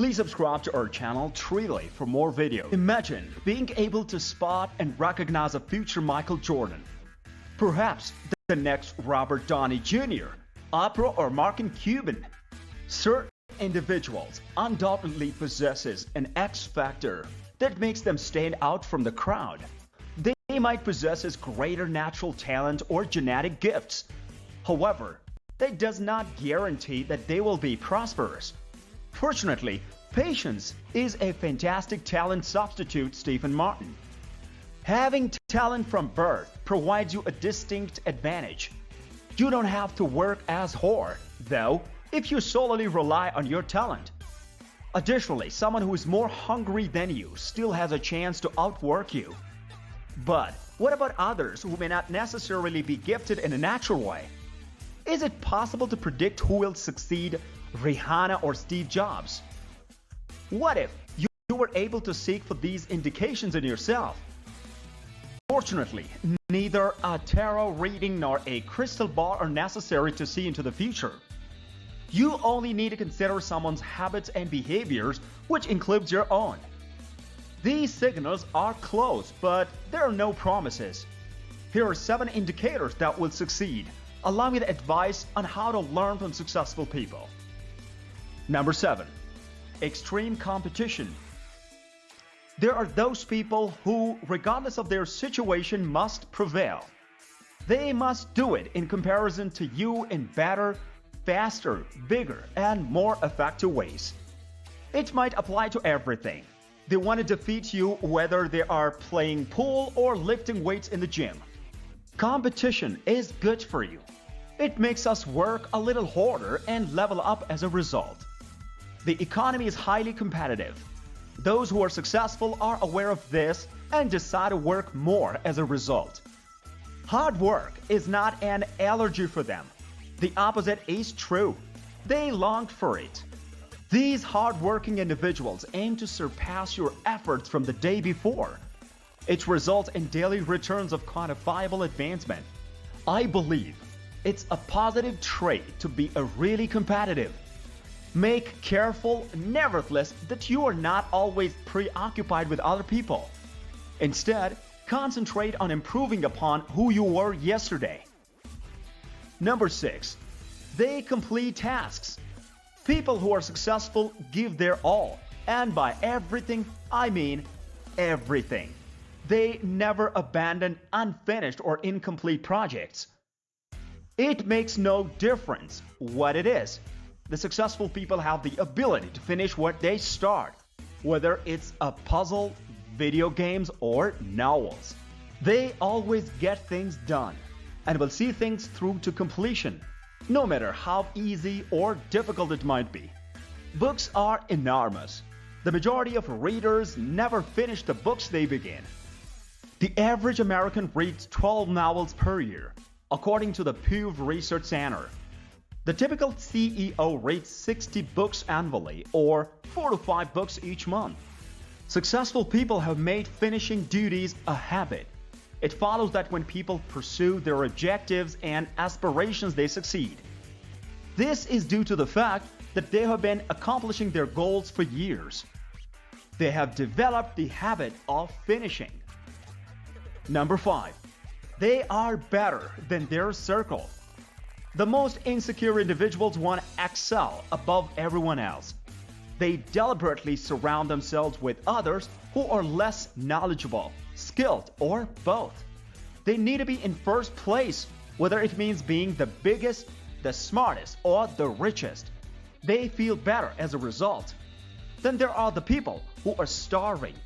Please subscribe to our channel Trilly for more videos. Imagine being able to spot and recognize a future Michael Jordan. Perhaps the next Robert Downey Jr., Oprah or Mark Cuban. Certain individuals undoubtedly possesses an X factor that makes them stand out from the crowd. They might possess greater natural talent or genetic gifts. However, that does not guarantee that they will be prosperous. Fortunately, patience is a fantastic talent substitute, Stephen Martin. Having talent from birth provides you a distinct advantage. You don't have to work as hard, though, if you solely rely on your talent. Additionally, someone who is more hungry than you still has a chance to outwork you. But what about others who may not necessarily be gifted in a natural way? Is it possible to predict who will succeed, Rihanna or Steve Jobs? What if you were able to seek for these indications in yourself? Fortunately, neither a tarot reading nor a crystal ball are necessary to see into the future. You only need to consider someone's habits and behaviors, which includes your own. These signals are close, but there are no promises. Here are 7 indicators that will succeed, along with advice on how to learn from successful people. Number 7. Extreme competition. There are those people who, regardless of their situation, must prevail. They must do it in comparison to you in better, faster, bigger, and more effective ways. It might apply to everything. They want to defeat you whether they are playing pool or lifting weights in the gym. Competition is good for you. It makes us work a little harder and level up as a result. The economy is highly competitive. Those who are successful are aware of this and decide to work more as a result. Hard work is not an allergy for them. The opposite is true. They longed for it. These hard-working individuals aim to surpass your efforts from the day before. It results in daily returns of quantifiable advancement. I believe it's a positive trait to be really competitive. Make careful, nevertheless, that you are not always preoccupied with other people. Instead, concentrate on improving upon who you were yesterday. Number 6. They complete tasks. People who are successful give their all, and by everything, I mean everything. They never abandon unfinished or incomplete projects. It makes no difference what it is. The successful people have the ability to finish what they start, whether it's a puzzle, video games, or novels. They always get things done and will see things through to completion, no matter how easy or difficult it might be. Books are enormous. The majority of readers never finish the books they begin. The average American reads 12 novels per year, according to the Pew Research Center. The typical CEO reads 60 books annually, or 4 to 5 books each month. Successful people have made finishing duties a habit. It follows that when people pursue their objectives and aspirations, they succeed. This is due to the fact that they have been accomplishing their goals for years. They have developed the habit of finishing. Number 5. They are better than their circle. The most insecure individuals want to excel above everyone else. They deliberately surround themselves with others who are less knowledgeable, skilled, or both. They need to be in first place, whether it means being the biggest, the smartest, or the richest. They feel better as a result. Then there are the people who are starving.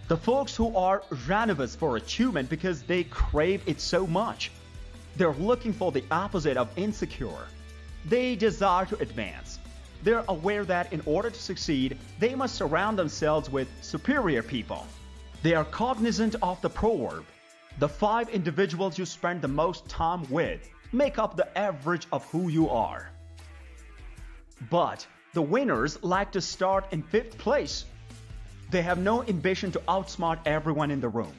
The folks who are ravenous for achievement because they crave it so much. They're looking for the opposite of insecure. They desire to advance. They're aware that in order to succeed, they must surround themselves with superior people. They are cognizant of the proverb, the 5 individuals you spend the most time with make up the average of who you are. But the winners like to start in 5th place. They have no ambition to outsmart everyone in the room.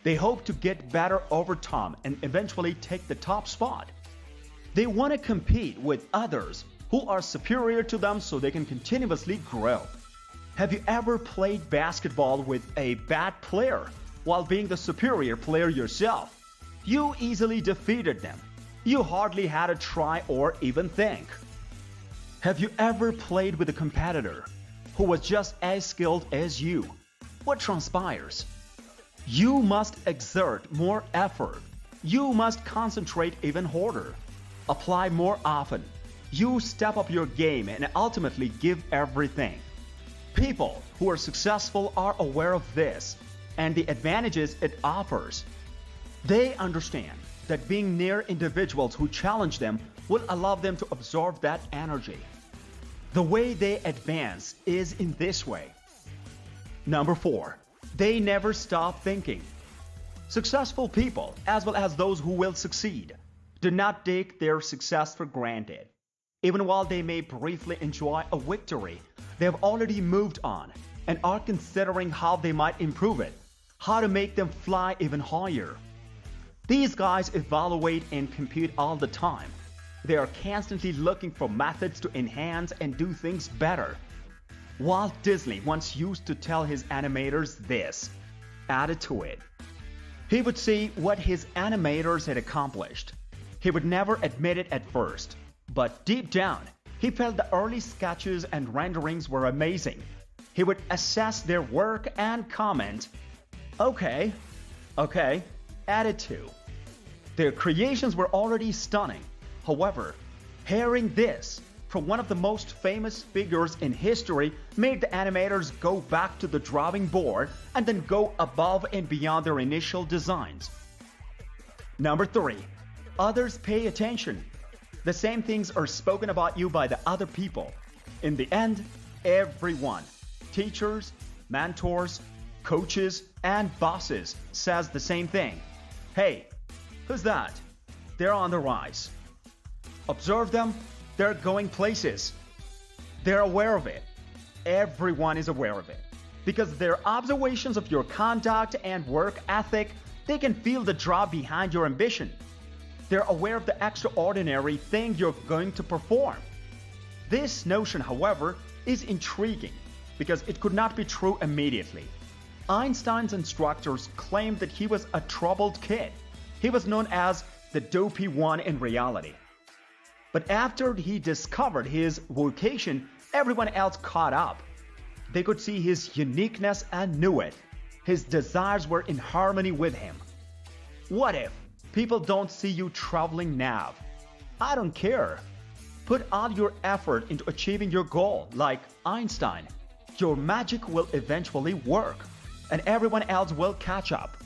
They hope to get better over time and eventually take the top spot. They want to compete with others who are superior to them so they can continuously grow. Have you ever played basketball with a bad player while being the superior player yourself? You easily defeated them. You hardly had to try or even think. Have you ever played with a competitor who was just as skilled as you? What transpires? You must exert more effort. You must concentrate even harder. Apply more often. You step up your game and ultimately give everything. People who are successful are aware of this and the advantages it offers. They understand that being near individuals who challenge them will allow them to absorb that energy. The way they advance is in this way. Number 4, they never stop thinking. Successful people, as well as those who will succeed, do not take their success for granted. Even while they may briefly enjoy a victory, they have already moved on and are considering how they might improve it, how to make them fly even higher. These guys evaluate and compete all the time. They are constantly looking for methods to enhance and do things better. Walt Disney once used to tell his animators this: add it to it. He would see what his animators had accomplished. He would never admit it at first, but deep down, he felt the early sketches and renderings were amazing. He would assess their work and comment, okay, add it to. Their creations were already stunning. However, hearing this from one of the most famous figures in history made the animators go back to the drawing board and then go above and beyond their initial designs. Number 3, others pay attention. The same things are spoken about you by the other people. In the end, everyone, teachers, mentors, coaches, and bosses, says the same thing. Hey, who's that? They're on the rise. Observe them, they're going places. They're aware of it. Everyone is aware of it. Because their observations of your conduct and work ethic, they can feel the draw behind your ambition. They're aware of the extraordinary thing you're going to perform. This notion, however, is intriguing because it could not be true immediately. Einstein's instructors claimed that he was a troubled kid. He was known as the dopey one in reality. But after he discovered his vocation, everyone else caught up. They could see his uniqueness and knew it. His desires were in harmony with him. What if people don't see you traveling nav? I don't care. Put all your effort into achieving your goal like Einstein. Your magic will eventually work, and everyone else will catch up.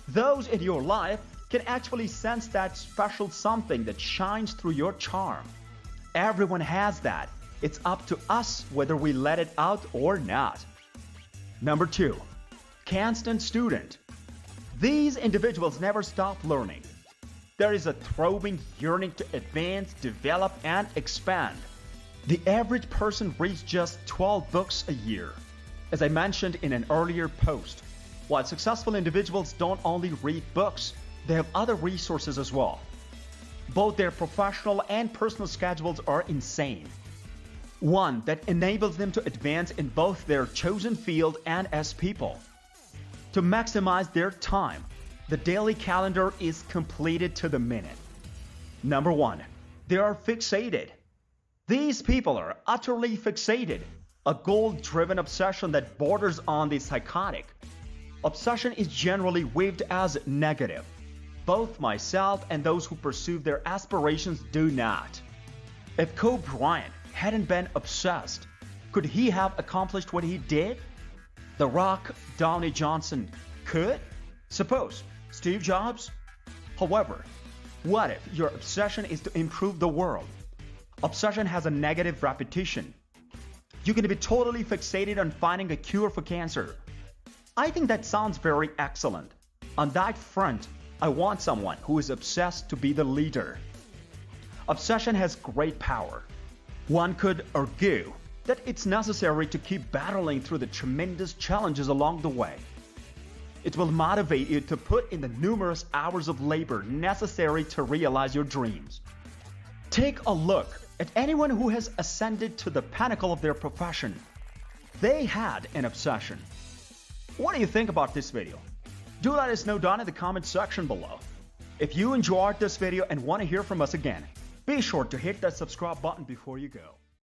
Those in your life can actually sense that special something that shines through your charm. Everyone has that. It's up to us whether we let it out or not. Number 2, constant student. These individuals never stop learning. There is a throbbing yearning to advance, develop, and expand. The average person reads just 12 books a year. As I mentioned in an earlier post, while successful individuals don't only read books, they have other resources as well. Both their professional and personal schedules are insane. One that enables them to advance in both their chosen field and as people. To maximize their time, the daily calendar is completed to the minute. Number 1, they are fixated. These people are utterly fixated, a goal-driven obsession that borders on the psychotic. Obsession is generally viewed as negative. Both myself and those who pursue their aspirations do not. If Kobe Bryant hadn't been obsessed, could he have accomplished what he did? The Rock, Downey Jr. could? Suppose Steve Jobs? However, what if your obsession is to improve the world? Obsession has a negative repetition. You can be totally fixated on finding a cure for cancer. I think that sounds very excellent. On that front, I want someone who is obsessed to be the leader. Obsession has great power. One could argue that it's necessary to keep battling through the tremendous challenges along the way. It will motivate you to put in the numerous hours of labor necessary to realize your dreams. Take a look at anyone who has ascended to the pinnacle of their profession. They had an obsession. What do you think about this video? Do let us know down in the comment section below. If you enjoyed this video and want to hear from us again, be sure to hit that subscribe button before you go.